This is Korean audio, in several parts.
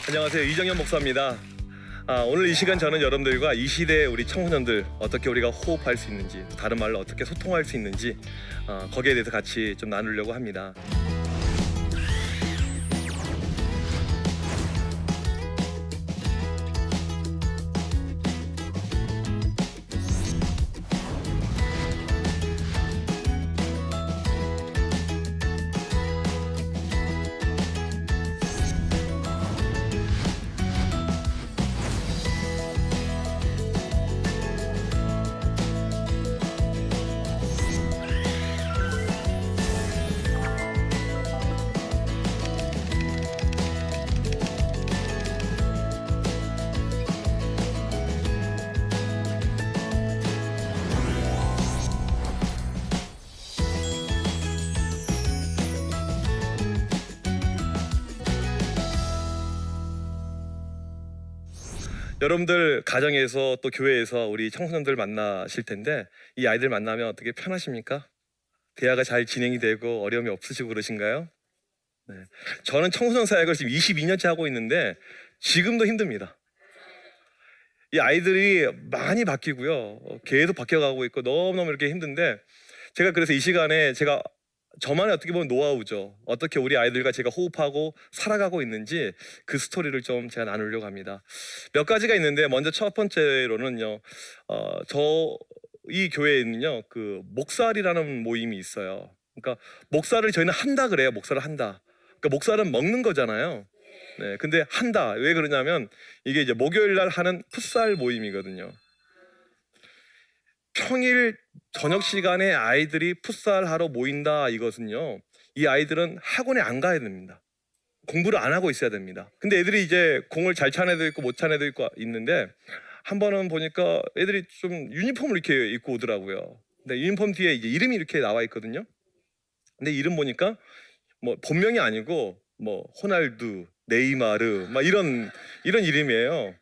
안녕하세요. 이정현 목사입니다. 오늘 이 시간 저는 여러분들과 이 시대의 우리 청소년들 어떻게 우리가 호흡할 수 있는지, 다른 말로 어떻게 소통할 수 있는지 거기에 대해서 같이 좀 나누려고 합니다. 여러분들 가정에서 또 교회에서 우리 청소년들 만나실 텐데 이 아이들 만나면 어떻게 편하십니까? 대화가 잘 진행이 되고 어려움이 없으시고 그러신가요? 네. 저는 청소년 사역을 지금 22년째 하고 있는데 지금도 힘듭니다. 이 아이들이 많이 바뀌고요. 계속 바뀌어가고 있고 너무너무 이렇게 힘든데 제가 그래서 이 시간에 제가 저만의 어떻게 보면 노하우죠. 어떻게 우리 아이들과 제가 호흡하고 살아가고 있는지 그 스토리를 좀 제가 나누려고 합니다. 몇 가지가 있는데 먼저 첫 번째로는요. 이 교회에는요. 그 목살이라는 모임이 있어요. 그러니까 목살을 저희는 한다 그래요. 목살을 한다. 그러니까 목살은 먹는 거잖아요. 네, 근데 한다. 왜 그러냐면 이게 이제 목요일 날 하는 풋살 모임이거든요. 평일 저녁 시간에 아이들이 풋살하러 모인다 이것은요. 이 아이들은 학원에 안 가야 됩니다. 공부를 안 하고 있어야 됩니다. 근데 애들이 이제 공을 잘 찬 애도 있고 못 찬 애도 있고 있는데 한 번은 보니까 애들이 좀 유니폼을 이렇게 입고 오더라고요. 근데 유니폼 뒤에 이제 이름이 이렇게 나와 있거든요. 근데 이름 보니까 뭐 본명이 아니고 뭐 호날두, 네이마르 막 이런 이름이에요.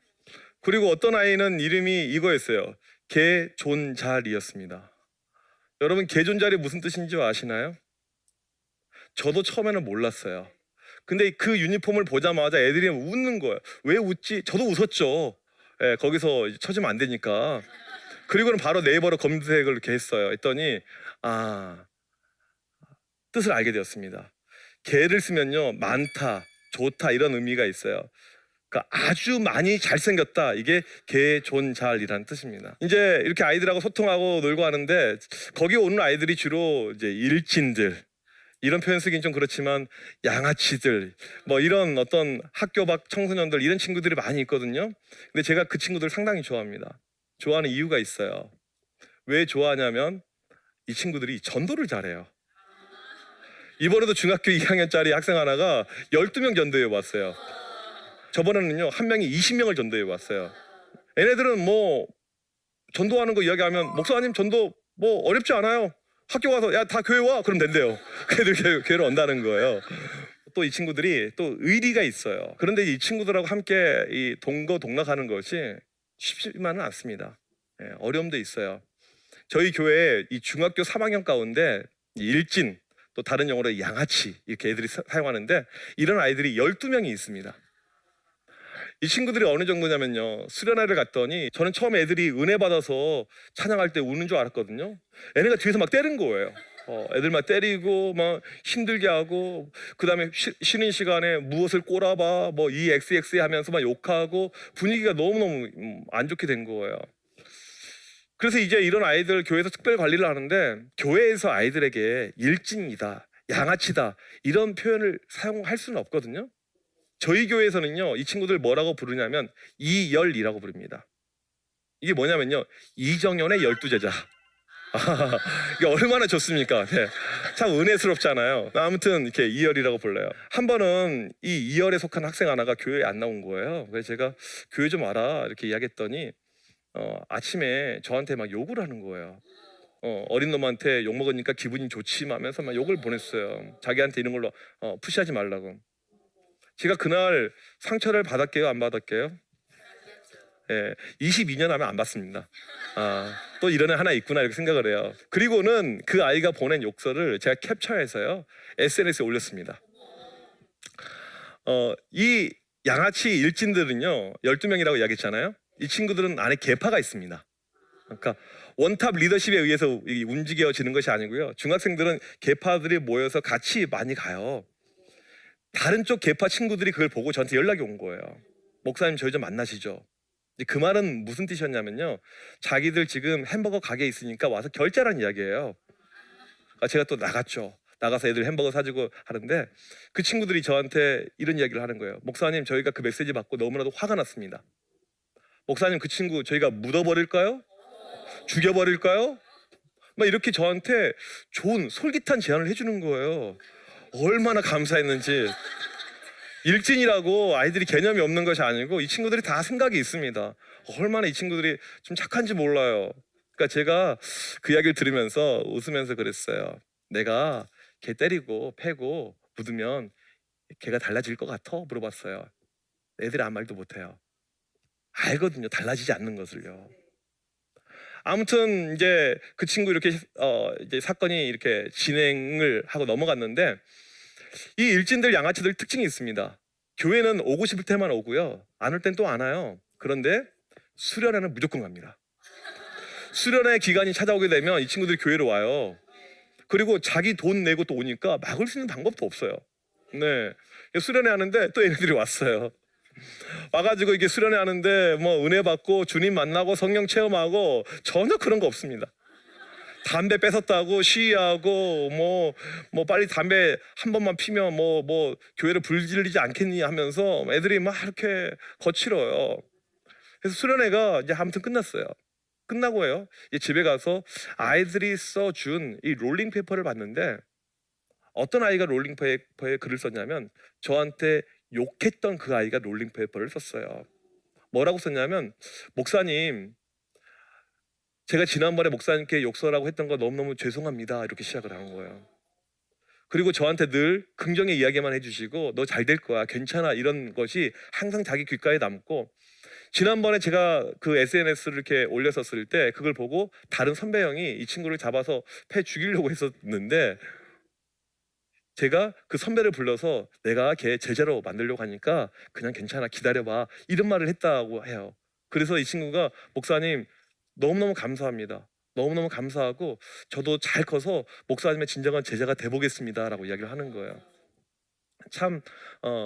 그리고 어떤 아이는 이름이 이거였어요. 개존잘이었습니다. 여러분 개존잘이 무슨 뜻인지 아시나요? 저도 처음에는 몰랐어요. 근데 그 유니폼을 보자마자 애들이 웃는 거예요. 왜 웃지? 저도 웃었죠. 예, 거기서 쳐주면 안 되니까. 그리고는 바로 네이버로 검색을 이렇게 했어요. 했더니 뜻을 알게 되었습니다. 개를 쓰면요 많다, 좋다 이런 의미가 있어요. 그러니까 아주 많이 잘생겼다. 이게 개존잘이라는 뜻입니다. 이제 이렇게 아이들하고 소통하고 놀고 하는데 거기 오는 아이들이 주로 이제 일진들, 이런 표현 쓰긴 좀 그렇지만 양아치들, 뭐 이런 어떤 학교 밖 청소년들 이런 친구들이 많이 있거든요. 근데 제가 그 친구들 상당히 좋아합니다. 좋아하는 이유가 있어요. 왜 좋아하냐면 이 친구들이 전도를 잘해요. 이번에도 중학교 2학년짜리 학생 하나가 12명 전도해 왔어요. 저번에는요 한 명이 20명을 전도해 왔어요. 얘네들은 뭐 전도하는 거 이야기하면 목사님 전도 뭐 어렵지 않아요. 학교 가서 야 다 교회 와 그럼 된대요. 걔들 교회를 온다는 거예요. 또 이 친구들이 또 의리가 있어요. 그런데 이 친구들하고 함께 이 동거동락하는 것이 쉽지만은 않습니다. 어려움도 있어요. 저희 교회에 이 중학교 3학년 가운데 일진, 또 다른 용어로 양아치 이렇게 애들이 사용하는데 이런 아이들이 12명이 있습니다. 이 친구들이 어느 정도냐면요, 수련회를 갔더니 저는 처음에 애들이 은혜 받아서 찬양할 때 우는 줄 알았거든요. 애네가 뒤에서 막 때린 거예요. 애들 막 때리고 막 힘들게 하고, 그 다음에 쉬는 시간에 무엇을 꼬라봐 뭐 이 XX 하면서 막 욕하고 분위기가 너무너무 안 좋게 된 거예요. 그래서 이제 이런 아이들 교회에서 특별 관리를 하는데 교회에서 아이들에게 일진이다, 양아치다 이런 표현을 사용할 수는 없거든요. 저희 교회에서는요 이 친구들 뭐라고 부르냐면 이열이라고 부릅니다. 이게 뭐냐면요 이정현의 12제자. 이게 얼마나 좋습니까? 네. 참 은혜스럽잖아요. 아무튼 이렇게 이열이라고 불러요. 한 번은 이 이열에 속한 학생 하나가 교회에 안 나온 거예요. 그래서 제가 교회 좀 와라 이렇게 이야기했더니 아침에 저한테 막 욕을 하는 거예요. 어린 놈한테 욕 먹으니까 기분이 좋지 하면서 막 욕을 보냈어요. 자기한테 이런 걸로 푸시하지 말라고. 제가 그날 상처를 받았게요, 안 받았게요? 22년 하면 안 받습니다. 또 이런 애 하나 있구나 이렇게 생각을 해요. 그리고는 그 아이가 보낸 욕설을 제가 캡처해서요 SNS에 올렸습니다. 이 양아치 일진들은요 12명이라고 이야기했잖아요. 이 친구들은 안에 계파가 있습니다. 그러니까 원탑 리더십에 의해서 움직여지는 것이 아니고요. 중학생들은 계파들이 모여서 같이 많이 가요. 다른 쪽 계파 친구들이 그걸 보고 저한테 연락이 온 거예요. 목사님 저희 좀 만나시죠. 그 말은 무슨 뜻이었냐면요. 자기들 지금 햄버거 가게에 있으니까 와서 결제라는 이야기예요. 제가 또 나갔죠. 나가서 애들 햄버거 사주고 하는데 그 친구들이 저한테 이런 이야기를 하는 거예요. 목사님 저희가 그 메시지 받고 너무나도 화가 났습니다. 목사님 그 친구 저희가 묻어버릴까요? 죽여버릴까요? 막 이렇게 저한테 좋은 솔깃한 제안을 해주는 거예요. 얼마나 감사했는지. 일진이라고 아이들이 개념이 없는 것이 아니고 이 친구들이 다 생각이 있습니다. 얼마나 이 친구들이 좀 착한지 몰라요. 그러니까 제가 그 이야기를 들으면서 웃으면서 그랬어요. 내가 걔 때리고 패고 묻으면 걔가 달라질 것 같아? 물어봤어요. 애들이 아무 말도 못해요. 알거든요. 달라지지 않는 것을요. 아무튼 이제 그 친구 이렇게 이제 사건이 이렇게 진행을 하고 넘어갔는데 이 일진들 양아치들 특징이 있습니다. 교회는 오고 싶을 때만 오고요. 안 올 땐 또 안 와요. 그런데 수련회는 무조건 갑니다. 수련회 기간이 찾아오게 되면 이 친구들이 교회로 와요. 그리고 자기 돈 내고 또 오니까 막을 수 있는 방법도 없어요. 네, 수련회 하는데 또 얘네들이 왔어요. 와가지고 이게 수련회 하는데 뭐 은혜 받고 주님 만나고 성령 체험하고 전혀 그런 거 없습니다. 담배 뺏었다고 시위하고 뭐 빨리 담배 한 번만 피면 뭐 교회를 불질리지 않겠니 하면서 애들이 막 이렇게 거칠어요. 그래서 수련회가 이제 아무튼 끝났어요. 끝나고요. 이제 집에 가서 아이들이 써준 이 롤링 페이퍼를 봤는데 어떤 아이가 롤링 페이퍼에 글을 썼냐면 저한테 욕했던 그 아이가 롤링 페이퍼를 썼어요. 뭐라고 썼냐면 목사님 제가 지난번에 목사님께 욕설하고 했던 거 너무너무 죄송합니다. 이렇게 시작을 한 거예요. 그리고 저한테 늘 긍정의 이야기만 해주시고 너 잘 될 거야 괜찮아 이런 것이 항상 자기 귓가에 남고 지난번에 제가 그 SNS를 이렇게 올렸었을 때 그걸 보고 다른 선배 형이 이 친구를 잡아서 패 죽이려고 했었는데 제가 그 선배를 불러서 내가 걔 제자로 만들려고 하니까 그냥 괜찮아 기다려봐 이런 말을 했다고 해요. 그래서 이 친구가 목사님 너무너무 감사합니다. 너무너무 감사하고 저도 잘 커서 목사님의 진정한 제자가 돼보겠습니다 라고 이야기를 하는 거예요. 참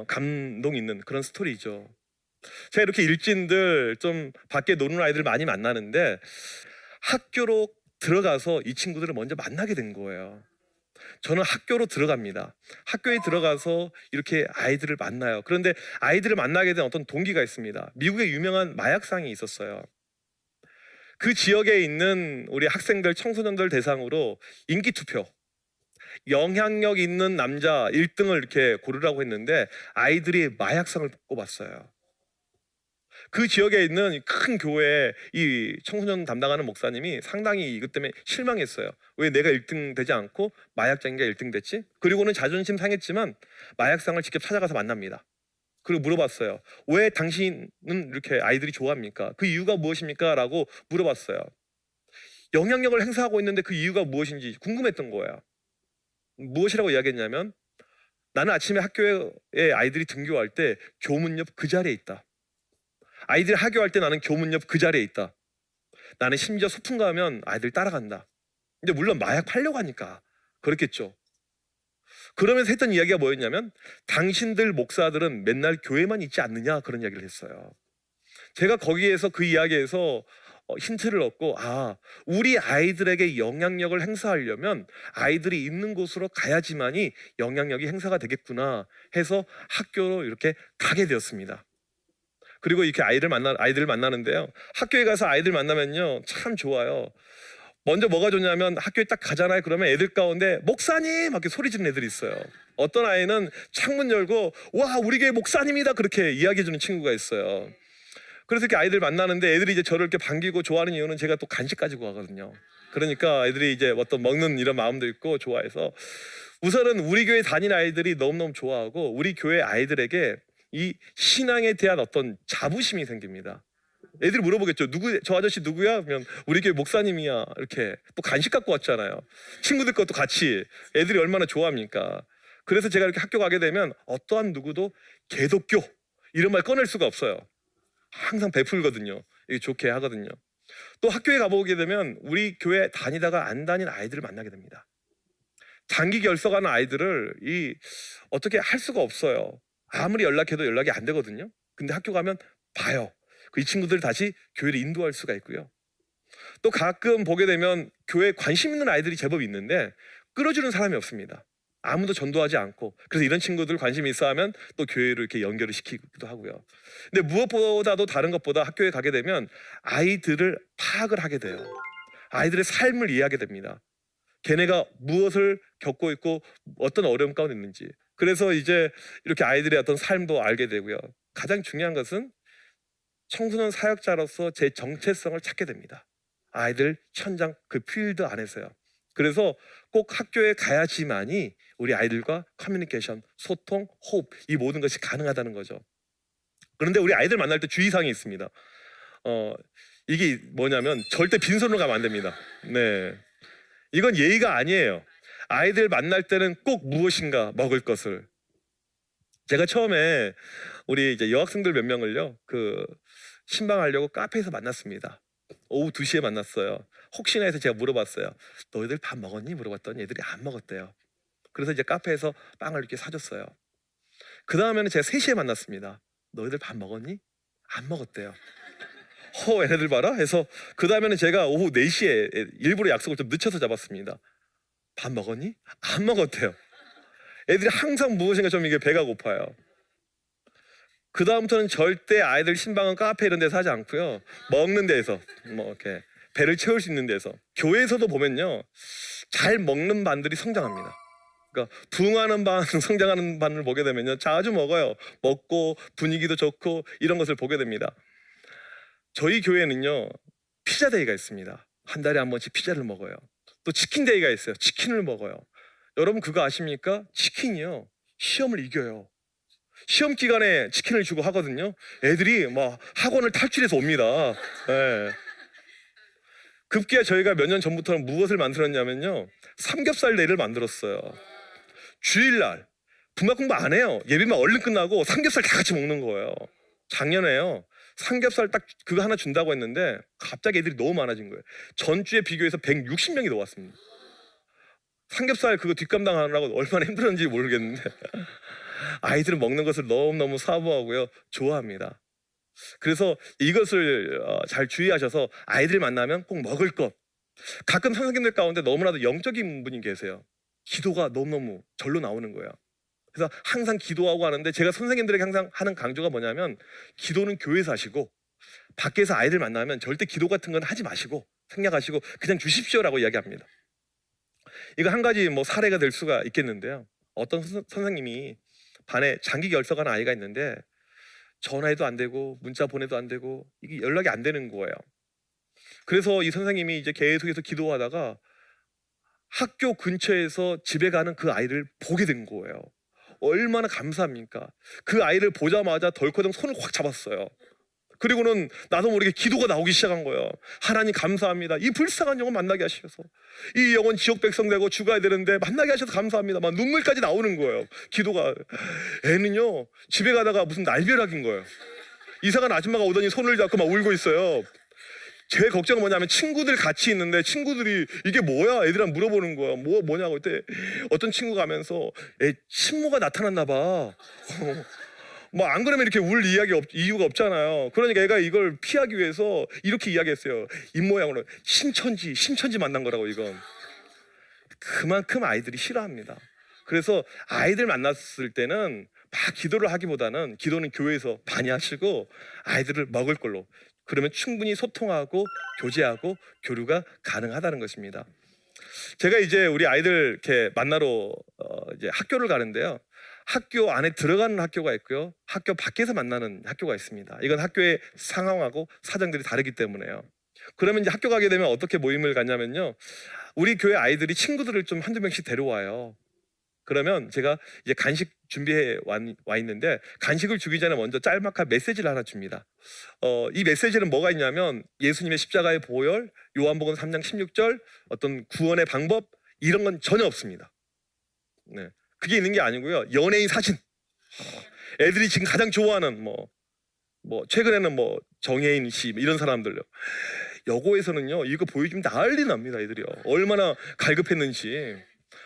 감동 있는 그런 스토리죠. 제가 이렇게 일진들 좀 밖에 노는 아이들 많이 만나는데 학교로 들어가서 이 친구들을 먼저 만나게 된 거예요. 저는 학교로 들어갑니다. 학교에 들어가서 이렇게 아이들을 만나요. 그런데 아이들을 만나게 된 어떤 동기가 있습니다. 미국에 유명한 마약상이 있었어요. 그 지역에 있는 우리 학생들, 청소년들 대상으로 인기 투표, 영향력 있는 남자 1등을 이렇게 고르라고 했는데 아이들이 마약상을 꼽았어요. 그 지역에 있는 큰 교회에 이 청소년 담당하는 목사님이 상당히 이것 때문에 실망했어요. 왜 내가 1등 되지 않고 마약장이가 1등 됐지? 그리고는 자존심 상했지만 마약상을 직접 찾아가서 만납니다. 그리고 물어봤어요. 왜 당신은 이렇게 아이들이 좋아합니까? 그 이유가 무엇입니까? 라고 물어봤어요. 영향력을 행사하고 있는데 그 이유가 무엇인지 궁금했던 거예요. 무엇이라고 이야기했냐면 나는 아침에 학교에 아이들이 등교할 때 교문 옆 그 자리에 있다. 아이들이 하교할 때 나는 교문 옆 그 자리에 있다. 나는 심지어 소풍 가면 아이들 따라간다. 근데 물론 마약 팔려고 하니까 그렇겠죠. 그러면서 했던 이야기가 뭐였냐면 당신들 목사들은 맨날 교회만 있지 않느냐 그런 이야기를 했어요. 제가 거기에서 그 이야기에서 힌트를 얻고 우리 아이들에게 영향력을 행사하려면 아이들이 있는 곳으로 가야지만이 영향력이 행사가 되겠구나 해서 학교로 이렇게 가게 되었습니다. 그리고 이렇게 아이들을 만나는데요. 학교에 가서 아이들 만나면요 참 좋아요. 먼저 뭐가 좋냐면 학교에 딱 가잖아요. 그러면 애들 가운데 목사님! 막 이렇게 소리 지르는 애들이 있어요. 어떤 아이는 창문 열고 와 우리 교회 목사님이다 그렇게 이야기해주는 친구가 있어요. 그래서 이렇게 아이들 만나는데 애들이 이제 저를 이렇게 반기고 좋아하는 이유는 제가 또 간식 가지고 가거든요. 그러니까 애들이 이제 어떤 먹는 이런 마음도 있고 좋아해서 우선은 우리 교회 다니는 아이들이 너무너무 좋아하고 우리 교회 아이들에게 이 신앙에 대한 어떤 자부심이 생깁니다. 애들이 물어보겠죠. 저 아저씨 누구야? 그러면 우리 교회 목사님이야. 이렇게 또 간식 갖고 왔잖아요. 친구들 것도 같이. 애들이 얼마나 좋아합니까? 그래서 제가 이렇게 학교 가게 되면 어떠한 누구도 개독교 이런 말 꺼낼 수가 없어요. 항상 베풀거든요. 이게 좋게 하거든요. 또 학교에 가보게 되면 우리 교회 다니다가 안 다닌 아이들을 만나게 됩니다. 장기 결석하는 아이들을 어떻게 할 수가 없어요. 아무리 연락해도 연락이 안 되거든요. 근데 학교 가면 봐요. 이 친구들 다시 교회를 인도할 수가 있고요. 또 가끔 보게 되면 교회에 관심 있는 아이들이 제법 있는데 끌어주는 사람이 없습니다. 아무도 전도하지 않고. 그래서 이런 친구들 관심이 있어 하면 또 교회로 이렇게 연결을 시키기도 하고요. 근데 무엇보다도 다른 것보다 학교에 가게 되면 아이들을 파악을 하게 돼요. 아이들의 삶을 이해하게 됩니다. 걔네가 무엇을 겪고 있고 어떤 어려움 가운데 있는지. 그래서 이제 이렇게 아이들의 어떤 삶도 알게 되고요. 가장 중요한 것은 청소년 사역자로서 제 정체성을 찾게 됩니다. 아이들 현장 그 필드 안에서요. 그래서 꼭 학교에 가야지만이 우리 아이들과 커뮤니케이션, 소통, 호흡 이 모든 것이 가능하다는 거죠. 그런데 우리 아이들 만날 때 주의사항이 있습니다. 이게 뭐냐면 절대 빈손으로 가면 안 됩니다. 네, 이건 예의가 아니에요. 아이들 만날 때는 꼭 무엇인가 먹을 것을. 제가 처음에 우리 이제 여학생들 몇 명을요 신방하려고 카페에서 만났습니다. 오후 2시에 만났어요. 혹시나 해서 제가 물어봤어요. 너희들 밥 먹었니? 물어봤더니 애들이 안 먹었대요. 그래서 이제 카페에서 빵을 이렇게 사줬어요. 그 다음에는 제가 3시에 만났습니다. 너희들 밥 먹었니? 안 먹었대요. 얘네들 봐라 해서 그 다음에는 제가 오후 4시에 일부러 약속을 좀 늦춰서 잡았습니다. 밥 먹었니? 안 먹었대요. 애들이 항상 무엇인가 좀 이게 배가 고파요. 그 다음부터는 절대 아이들 신방은 카페 이런 데서 하지 않고요. 먹는 데에서 이렇게 배를 채울 수 있는 데서. 교회에서도 보면요, 잘 먹는 반들이 성장합니다. 그러니까 부흥하는 반, 성장하는 반을 보게 되면요, 자주 먹어요. 먹고 분위기도 좋고 이런 것을 보게 됩니다. 저희 교회는요, 피자 데이가 있습니다. 한 달에 한 번씩 피자를 먹어요. 또 치킨 데이가 있어요. 치킨을 먹어요. 여러분 그거 아십니까? 치킨이요, 시험을 이겨요. 시험 기간에 치킨을 주고 하거든요. 애들이 막 학원을 탈출해서 옵니다. 네. 급기야 저희가 몇 년 전부터는 무엇을 만들었냐면요, 삼겹살 데이를 만들었어요. 주일날 분막 공부 안 해요. 예배만 얼른 끝나고 삼겹살 다 같이 먹는 거예요. 작년에요, 삼겹살 딱 그거 하나 준다고 했는데 갑자기 애들이 너무 많아진 거예요. 전주에 비교해서 160명이 더 왔습니다. 삼겹살 그거 뒷감당하느라고 얼마나 힘들었는지 모르겠는데 아이들은 먹는 것을 너무너무 사모하고요, 좋아합니다. 그래서 이것을 잘 주의하셔서 아이들 만나면 꼭 먹을 것. 가끔 선생님들 가운데 너무나도 영적인 분이 계세요. 기도가 너무너무 절로 나오는 거예요. 그래서 항상 기도하고 하는데 제가 선생님들에게 항상 하는 강조가 뭐냐면, 기도는 교회에서 하시고 밖에서 아이들 만나면 절대 기도 같은 건 하지 마시고 생략하시고 그냥 주십시오라고 이야기합니다. 이거 한 가지 사례가 될 수가 있겠는데요. 어떤 선생님이 반에 장기 결석한 아이가 있는데 전화해도 안 되고 문자 보내도 안 되고 이게 연락이 안 되는 거예요. 그래서 이 선생님이 이제 계속해서 기도하다가 학교 근처에서 집에 가는 그 아이를 보게 된 거예요. 얼마나 감사합니까? 그 아이를 보자마자 덜커덩 손을 확 잡았어요. 그리고는 나도 모르게 기도가 나오기 시작한 거예요. 하나님 감사합니다. 이 불쌍한 영혼 만나게 하셔서, 이 영혼 지옥 백성 되고 죽어야 되는데 만나게 하셔서 감사합니다. 막 눈물까지 나오는 거예요. 기도가. 애는요, 집에 가다가 무슨 날벼락인 거예요. 이상한 아줌마가 오더니 손을 잡고 막 울고 있어요. 제 걱정은 뭐냐면 친구들 같이 있는데 친구들이 이게 뭐야? 애들한테 물어보는 거야. 뭐냐고. 그때 어떤 친구가 하면서 친모가 나타났나 봐. 안 그러면 이렇게 울 이유가 없잖아요. 그러니까 애가 이걸 피하기 위해서 이렇게 이야기했어요. 입모양으로 심천지 만난 거라고. 이건 그만큼 아이들이 싫어합니다. 그래서 아이들 만났을 때는 막 기도를 하기보다는 기도는 교회에서 많이 하시고 아이들을 먹을 걸로, 그러면 충분히 소통하고 교제하고 교류가 가능하다는 것입니다. 제가 이제 우리 아이들 이렇게 만나러 이제 학교를 가는데요, 학교 안에 들어가는 학교가 있고요, 학교 밖에서 만나는 학교가 있습니다. 이건 학교의 상황하고 사정들이 다르기 때문에요. 그러면 이제 학교 가게 되면 어떻게 모임을 갖냐면요, 우리 교회 아이들이 친구들을 좀 한두 명씩 데려와요. 그러면 제가 이제 간식 준비해 와 있는데, 간식을 주기 전에 먼저 짤막한 메시지를 하나 줍니다. 이 메시지는 뭐가 있냐면, 예수님의 십자가의 보혈, 요한복음 3장 16절, 어떤 구원의 방법, 이런 건 전혀 없습니다. 네. 그게 있는 게 아니고요, 연예인 사진, 애들이 지금 가장 좋아하는 최근에는 정혜인 씨 이런 사람들요. 여고에서는요 이거 보여주면 난리 납니다. 애들이요. 얼마나 갈급했는지.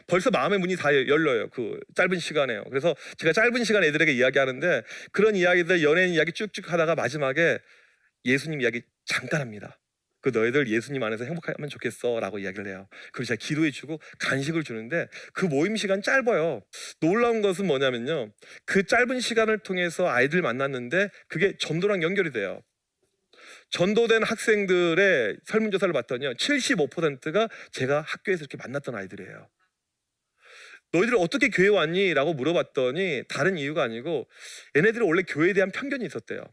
벌써 마음의 문이 다 열려요. 그 짧은 시간에요. 그래서 제가 짧은 시간에 애들에게 이야기하는데 그런 이야기들 연예인 이야기 쭉쭉 하다가 마지막에 예수님 이야기 잠깐 합니다. 그 너희들 예수님 안에서 행복하면 좋겠어 라고 이야기를 해요. 그리고 제가 기도해주고 간식을 주는데 그 모임 시간 짧아요. 놀라운 것은 뭐냐면요, 그 짧은 시간을 통해서 아이들 만났는데 그게 전도랑 연결이 돼요. 전도된 학생들의 설문조사를 봤더니요 75%가 제가 학교에서 이렇게 만났던 아이들이에요. 너희들 어떻게 교회 왔니? 라고 물어봤더니 다른 이유가 아니고 얘네들이 원래 교회에 대한 편견이 있었대요.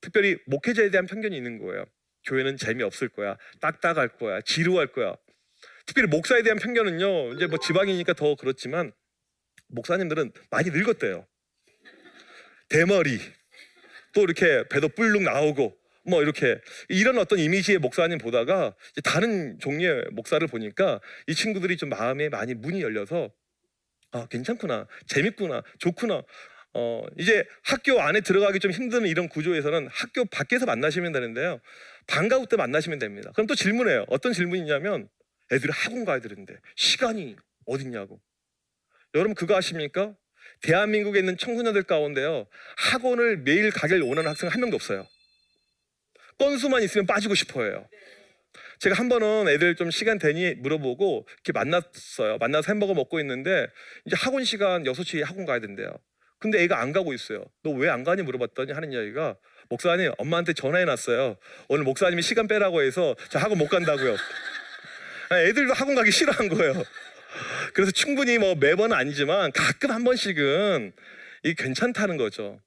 특별히 목회자에 대한 편견이 있는 거예요. 교회는 재미없을 거야, 딱딱할 거야, 지루할 거야. 특별히 목사에 대한 편견은요, 이제 지방이니까 더 그렇지만 목사님들은 많이 늙었대요. 대머리, 또 이렇게 배도 뿔룩 나오고 이렇게 이런 어떤 이미지의 목사님 보다가 다른 종류의 목사를 보니까 이 친구들이 좀 마음에 많이 문이 열려서 괜찮구나, 재밌구나, 좋구나. 이제 학교 안에 들어가기 좀 힘든 이런 구조에서는 학교 밖에서 만나시면 되는데요, 방과 후 때 만나시면 됩니다. 그럼 또 질문해요. 어떤 질문이냐면 애들이 학원 가야 되는데 시간이 어딨냐고. 여러분 그거 아십니까? 대한민국에 있는 청소년들 가운데요 학원을 매일 가길 원하는 학생 한 명도 없어요. 건수만 있으면 빠지고 싶어해요. 제가 한 번은 애들 좀 시간 되니 물어보고 이렇게 만났어요. 만나서 햄버거 먹고 있는데 이제 학원 시간 6시에 학원 가야 된대요. 근데 애가 안 가고 있어요. 너 왜 안 가니 물어봤더니 하는 이야기가, 목사님 엄마한테 전화해놨어요. 오늘 목사님이 시간 빼라고 해서 저 학원 못 간다고요. 애들도 학원 가기 싫어한 거예요. 그래서 충분히 매번은 아니지만 가끔 한 번씩은 이게 괜찮다는 거죠.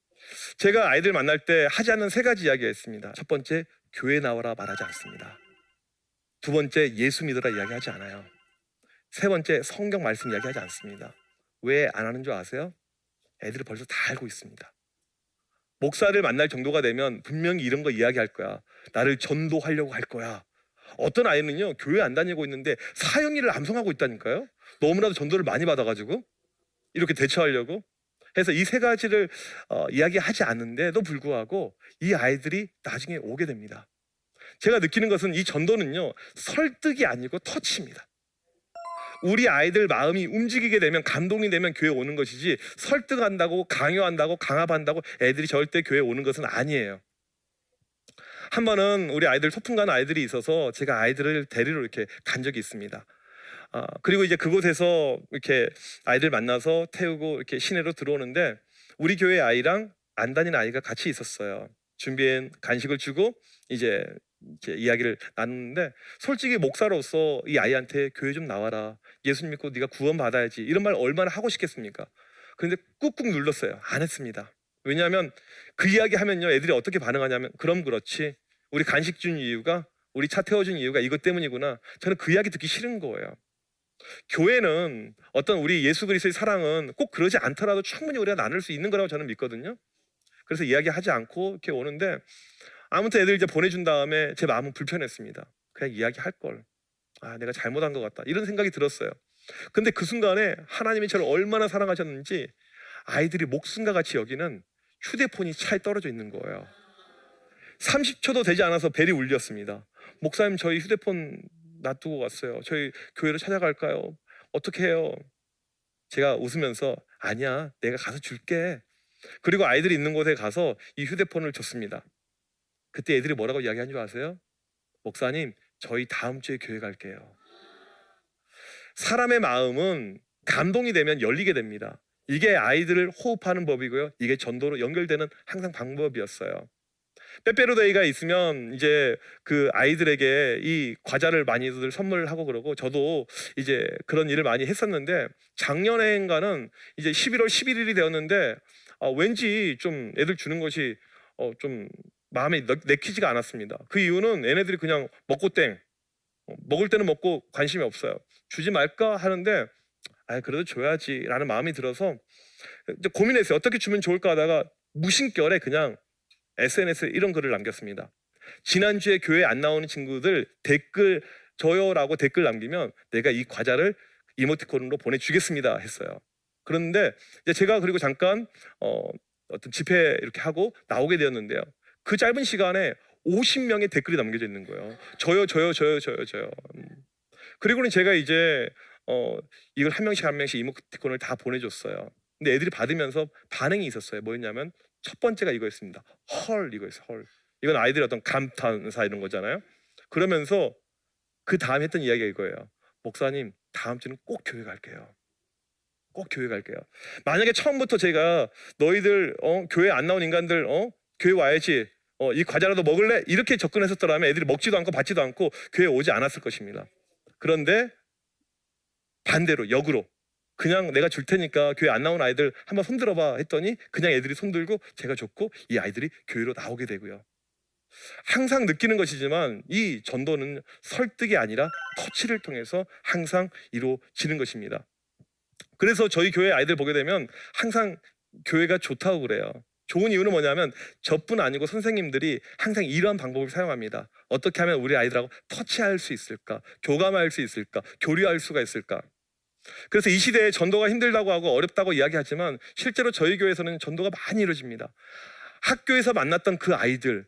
제가 아이들 만날 때 하지 않는 3가지 이야기가 있습니다. 첫 번째, 교회 나와라 말하지 않습니다. 두 번째, 예수 믿으라 이야기하지 않아요. 세 번째, 성경 말씀 이야기하지 않습니다. 왜 안 하는 줄 아세요? 애들이 벌써 다 알고 있습니다. 목사를 만날 정도가 되면 분명히 이런 거 이야기할 거야. 나를 전도하려고 할 거야. 어떤 아이는요 교회 안 다니고 있는데 사형일을 암송하고 있다니까요. 너무나도 전도를 많이 받아가지고 이렇게 대처하려고 해서 이 3가지를 이야기하지 않는데도 불구하고 이 아이들이 나중에 오게 됩니다. 제가 느끼는 것은 이 전도는요 설득이 아니고 터치입니다. 우리 아이들 마음이 움직이게 되면, 감동이 되면 교회 오는 것이지, 설득한다고 강요한다고 강압한다고 애들이 절대 교회 오는 것은 아니에요. 한 번은 우리 아이들 소풍 가는 아이들이 있어서 제가 아이들을 데리러 이렇게 간 적이 있습니다. 그리고 이제 그곳에서 이렇게 아이들 만나서 태우고 이렇게 시내로 들어오는데 우리 교회 아이랑 안 다니는 아이가 같이 있었어요. 준비한 간식을 주고 이제 이렇게 이야기를 나누는데, 솔직히 목사로서 이 아이한테 교회 좀 나와라, 예수님 믿고 네가 구원 받아야지, 이런 말 얼마나 하고 싶겠습니까? 그런데 꾹꾹 눌렀어요. 안 했습니다. 왜냐하면 그 이야기 하면요 애들이 어떻게 반응하냐면, 그럼 그렇지, 우리 간식 준 이유가, 우리 차 태워준 이유가 이것 때문이구나. 저는 그 이야기 듣기 싫은 거예요. 교회는 어떤 우리 예수 그리스도의 사랑은 꼭 그러지 않더라도 충분히 우리가 나눌 수 있는 거라고 저는 믿거든요. 그래서 이야기하지 않고 이렇게 오는데, 아무튼 애들 이제 보내준 다음에 제 마음은 불편했습니다. 그냥 이야기할 걸, 내가 잘못한 것 같다, 이런 생각이 들었어요. 근데 그 순간에 하나님이 저를 얼마나 사랑하셨는지 아이들이 목숨과 같이 여기는 휴대폰이 차에 떨어져 있는 거예요. 30초도 되지 않아서 벨이 울렸습니다. 목사님 저희 휴대폰 놔두고 왔어요. 저희 교회로 찾아갈까요? 어떻게 해요? 제가 웃으면서 아니야, 내가 가서 줄게. 그리고 아이들이 있는 곳에 가서 이 휴대폰을 줬습니다. 그때 애들이 뭐라고 이야기한 줄 아세요? 목사님 저희 다음 주에 교회 갈게요. 사람의 마음은 감동이 되면 열리게 됩니다. 이게 아이들을 호흡하는 법이고요, 이게 전도로 연결되는 항상 방법이었어요. 빼빼로데이가 있으면 이제 그 아이들에게 이 과자를 많이들 선물하고 그러고, 저도 이제 그런 일을 많이 했었는데, 작년에인가는 이제 11월 11일이 되었는데 왠지 좀 애들 주는 것이 좀 마음에 내키지가 않았습니다. 그 이유는 얘네들이 그냥 먹고 땡, 먹을 때는 먹고 관심이 없어요. 주지 말까 하는데 그래도 줘야지 라는 마음이 들어서 이제 고민했어요. 어떻게 주면 좋을까 하다가 무심결에 그냥 SNS에 이런 글을 남겼습니다. 지난주에 교회 안 나오는 친구들 댓글 줘요라고 댓글 남기면 내가 이 과자를 이모티콘으로 보내주겠습니다 했어요. 그런데 이제 제가 그리고 잠깐 어떤 집회 이렇게 하고 나오게 되었는데요. 그 짧은 시간에 50명의 댓글이 남겨져 있는 거예요. 저요, 저요, 저요, 저요, 저요. 그리고는 제가 이제 이걸 한 명씩 한 명씩 이모티콘을 다 보내줬어요. 근데 애들이 받으면서 반응이 있었어요. 뭐였냐면 첫 번째가 이거였습니다. 헐, 이거였어요. 헐. 이건 아이들의 어떤 감탄사 이런 거잖아요. 그러면서 그 다음 했던 이야기가 이거예요. 목사님, 다음 주는 꼭 교회 갈게요. 꼭 교회 갈게요. 만약에 처음부터 제가 너희들 교회 안 나온 인간들 교회 와야지, 이 과자라도 먹을래? 이렇게 접근했었더라면 애들이 먹지도 않고 받지도 않고 교회 오지 않았을 것입니다. 그런데 반대로 역으로 그냥 내가 줄 테니까 교회 안 나온 아이들 한번 손들어봐 했더니 그냥 애들이 손들고 제가 줬고 이 아이들이 교회로 나오게 되고요. 항상 느끼는 것이지만 이 전도는 설득이 아니라 터치를 통해서 항상 이루어지는 것입니다. 그래서 저희 교회 아이들 보게 되면 항상 교회가 좋다고 그래요. 좋은 이유는 뭐냐면 저뿐 아니고 선생님들이 항상 이러한 방법을 사용합니다. 어떻게 하면 우리 아이들하고 터치할 수 있을까? 교감할 수 있을까? 교류할 수가 있을까? 그래서 이 시대에 전도가 힘들다고 하고 어렵다고 이야기하지만 실제로 저희 교회에서는 전도가 많이 이루어집니다. 학교에서 만났던 그 아이들,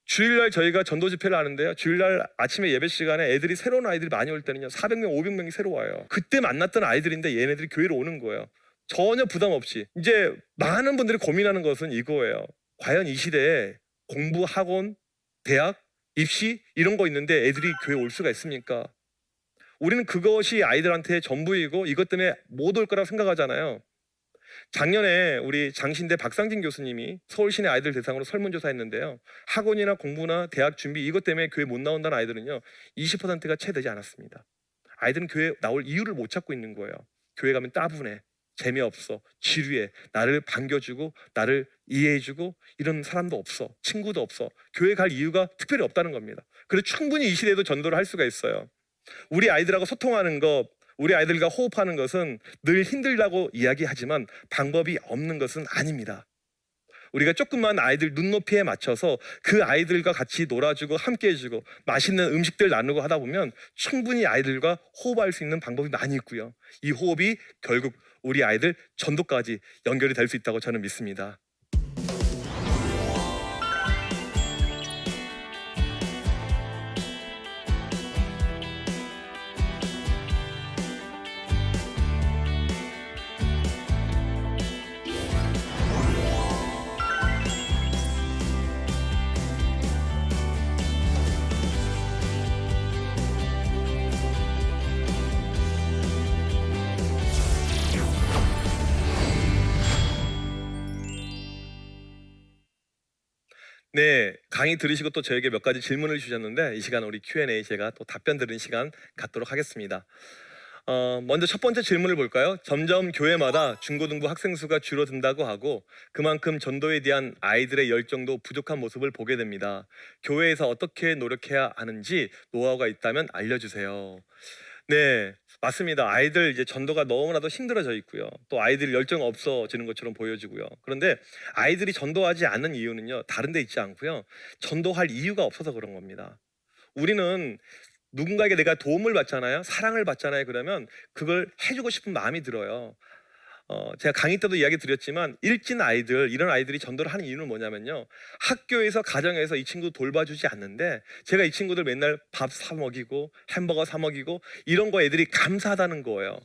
주일날 저희가 전도 집회를 하는데요. 주일날 아침에 예배 시간에 애들이 새로운 아이들이 많이 올 때는요 400명, 500명이 새로 와요. 그때 만났던 아이들인데 얘네들이 교회로 오는 거예요. 전혀 부담 없이. 이제 많은 분들이 고민하는 것은 이거예요. 과연 이 시대에 공부, 학원, 대학, 입시 이런 거 있는데 애들이 교회 올 수가 있습니까? 우리는 그것이 아이들한테 전부이고 이것 때문에 못 올 거라고 생각하잖아요. 작년에 우리 장신대 박상진 교수님이 서울시내 아이들 대상으로 설문조사했는데요. 학원이나 공부나 대학 준비 이것 때문에 교회 못 나온다는 아이들은요 20%가 채 되지 않았습니다. 아이들은 교회 나올 이유를 못 찾고 있는 거예요. 교회 가면 따분해, 재미없어, 지루해, 나를 반겨주고 나를 이해해주고 이런 사람도 없어, 친구도 없어. 교회 갈 이유가 특별히 없다는 겁니다. 그래서 충분히 이 시대에도 전도를 할 수가 있어요. 우리 아이들하고 소통하는 것, 우리 아이들과 호흡하는 것은 늘 힘들다고 이야기하지만 방법이 없는 것은 아닙니다. 우리가 조금만 아이들 눈높이에 맞춰서 그 아이들과 같이 놀아주고 함께 해주고 맛있는 음식들 나누고 하다 보면 충분히 아이들과 호흡할 수 있는 방법이 많이 있고요. 이 호흡이 결국 우리 아이들 전도까지 연결이 될 수 있다고 저는 믿습니다. 네, 강의 들으시고 또 저에게 몇 가지 질문을 주셨는데 이 시간 우리 Q&A 제가 또 답변 드리는 시간 갖도록 하겠습니다. 먼저 첫 번째 질문을 볼까요? 점점 교회마다 중고등부 학생 수가 줄어든다고 하고 그만큼 전도에 대한 아이들의 열정도 부족한 모습을 보게 됩니다. 교회에서 어떻게 노력해야 하는지 노하우가 있다면 알려주세요. 네, 맞습니다. 아이들 이제 전도가 너무나도 힘들어져 있고요. 또 아이들이 열정 없어지는 것처럼 보여지고요. 그런데 아이들이 전도하지 않는 이유는요, 다른 데 있지 않고요. 전도할 이유가 없어서 그런 겁니다. 우리는 누군가에게 내가 도움을 받잖아요. 사랑을 받잖아요. 그러면 그걸 해주고 싶은 마음이 들어요. 제가 강의 때도 이야기 드렸지만 일진 아이들, 이런 아이들이 전도를 하는 이유는 뭐냐면요, 학교에서 가정에서 이 친구 돌봐주지 않는데 제가 이 친구들 맨날 밥 사 먹이고 햄버거 사 먹이고 이런 거 애들이 감사하다는 거예요.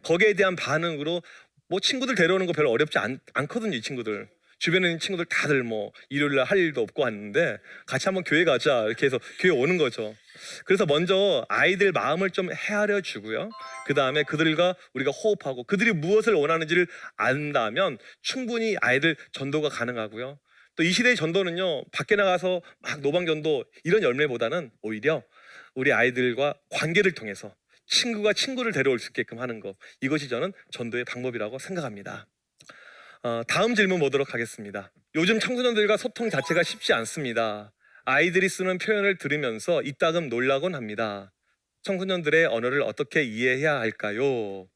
거기에 대한 반응으로 뭐 친구들 데려오는 거 별로 어렵지 않거든요. 이 친구들 주변에 있는 친구들 다들 뭐 일요일날 할 일도 없고 왔는데 같이 한번 교회 가자 이렇게 해서 교회 오는 거죠. 그래서 먼저 아이들 마음을 좀 헤아려 주고요. 그 다음에 그들과 우리가 호흡하고 그들이 무엇을 원하는지를 안다면 충분히 아이들 전도가 가능하고요. 또 이 시대의 전도는요, 밖에 나가서 막 노방전도 이런 열매보다는 오히려 우리 아이들과 관계를 통해서 친구가 친구를 데려올 수 있게끔 하는 것, 이것이 저는 전도의 방법이라고 생각합니다. 다음 질문 보도록 하겠습니다. 요즘 청소년들과 소통 자체가 쉽지 않습니다. 아이들이 쓰는 표현을 들으면서 이따금 놀라곤 합니다. 청소년들의 언어를 어떻게 이해해야 할까요?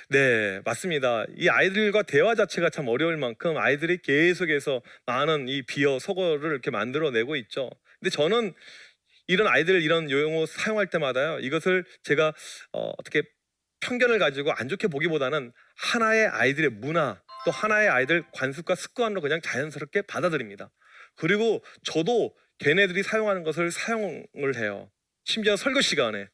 네, 맞습니다. 이 아이들과 대화 자체가 참 어려울 만큼 아이들이 계속해서 많은 이 비어 속어를 이렇게 만들어내고 있죠. 근데 저는 이런 아이들 이런 용어 사용할 때마다요, 이것을 제가 어떻게 편견을 가지고 안 좋게 보기보다는 하나의 아이들의 문화, 또 하나의 아이들 관습과 습관으로 그냥 자연스럽게 받아들입니다. 그리고 저도 걔네들이 사용하는 것을 사용을 해요. 심지어 설교 시간에.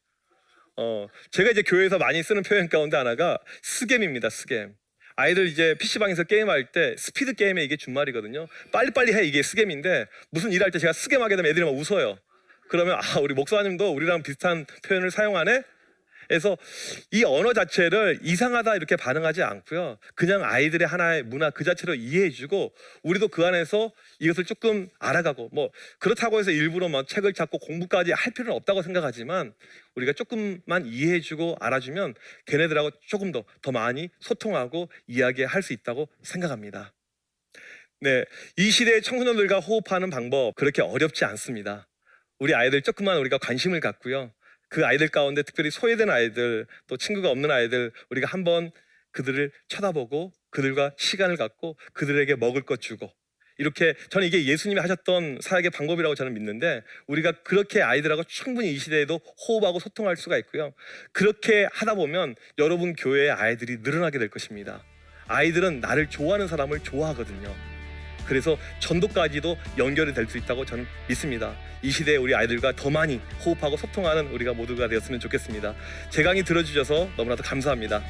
제가 이제 교회에서 많이 쓰는 표현 가운데 하나가 스겜입니다. 스겜. 아이들 이제 PC방에서 게임할 때 스피드 게임에 이게 준말이거든요. 빨리빨리 해, 이게 스겜인데 무슨 일할 때 제가 스겜하게 되면 애들이 막 웃어요. 그러면 우리 목사님도 우리랑 비슷한 표현을 사용하네? 그래서 이 언어 자체를 이상하다 이렇게 반응하지 않고요. 그냥 아이들의 하나의 문화 그 자체로 이해해주고 우리도 그 안에서 이것을 조금 알아가고 뭐 그렇다고 해서 일부러 막 책을 찾고 공부까지 할 필요는 없다고 생각하지만 우리가 조금만 이해해주고 알아주면 걔네들하고 조금 더 많이 소통하고 이야기할 수 있다고 생각합니다. 네, 이 시대의 청소년들과 호흡하는 방법 그렇게 어렵지 않습니다. 우리 아이들 조금만 우리가 관심을 갖고요. 그 아이들 가운데 특별히 소외된 아이들 또 친구가 없는 아이들 우리가 한번 그들을 쳐다보고 그들과 시간을 갖고 그들에게 먹을 것 주고 이렇게 저는 이게 예수님이 하셨던 사역의 방법이라고 저는 믿는데 우리가 그렇게 아이들하고 충분히 이 시대에도 호흡하고 소통할 수가 있고요. 그렇게 하다 보면 여러분 교회의 아이들이 늘어나게 될 것입니다. 아이들은 나를 좋아하는 사람을 좋아하거든요. 그래서 전도까지도 연결이 될 수 있다고 저는 믿습니다. 이 시대에 우리 아이들과 더 많이 호흡하고 소통하는 우리가 모두가 되었으면 좋겠습니다. 제 강의 들어주셔서 너무나도 감사합니다.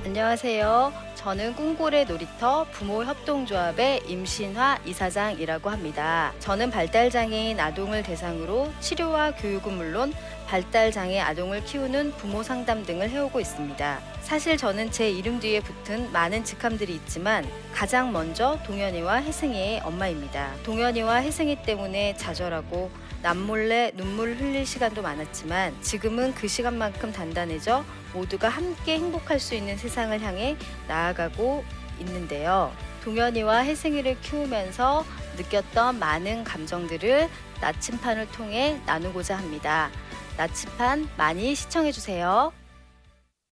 안녕하세요. 저는 꿈고래 놀이터 부모협동조합의 임신화 이사장이라고 합니다. 저는 발달장애인 아동을 대상으로 치료와 교육은 물론 발달장애 아동을 키우는 부모 상담 등을 해오고 있습니다. 사실 저는 제 이름 뒤에 붙은 많은 직함들이 있지만 가장 먼저 동현이와 혜승이의 엄마입니다. 동현이와 혜승이 때문에 좌절하고 남몰래 눈물 흘릴 시간도 많았지만 지금은 그 시간만큼 단단해져 모두가 함께 행복할 수 있는 세상을 향해 나아가고 있는데요. 동현이와 혜승이를 키우면서 느꼈던 많은 감정들을 나침판을 통해 나누고자 합니다. 나침판 많이 시청해주세요.